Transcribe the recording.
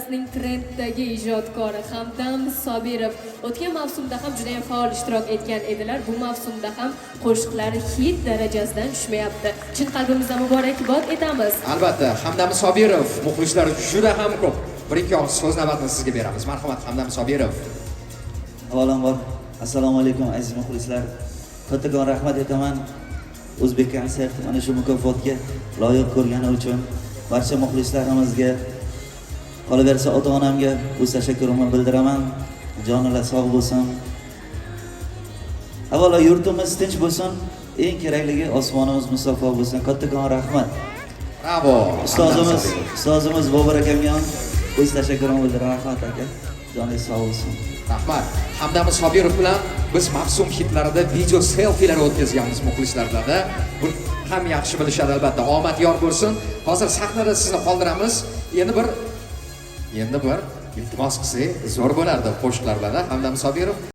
muzikasining trenddagi ijodkori Hamdam Sobirov o'tgan mavsumda ham juda ham faol ishtirok etgan edilar. Bu mavsumda ham qo'shiqlari hit darajasidan tushmayapti. Chin qalbimizdan muborakbod etamiz. Albatta, Hamdam Sobirov muxlislari juda ham ko'p. Bir-ikki og'iz so'z navbatini sizga beramiz. Marhamat, Hamdam Sobirov. Avvalambor assalomu alaykum aziz muxlislar. Kattakon rahmat aytaman O'zbek konsert mana shu mukofotga loyiq ko'rgani uchun barcha muxlislarimizga, qolaversa ota-onamga o'z tashakkurimni bildiraman. Jonilar sog' bo'lsin. Avvalo yurtimiz tinch bo'lsin, eng kerakligi osmonimiz musaffo bo'lsin. Kattakon rahmat. Bravo. Ustozimiz Bobur akamga ham o'z tashakkurimni bildiraman. Rahmat aka. Joningiz sog' bo'lsin. Rahmat. Hamdam Sobirov bilan biz mavsum hitlarida video selfilar o'tkazganmiz muxlislarga. Bu ham yaxshi bilishadi albatta. Omad yor bo'lsin. Hozir sahnada sizni qoldiramiz. Endi bir iltimos qilsak zo'r bo'lardi qo'shiqlar bilan Hamdam Sobirov.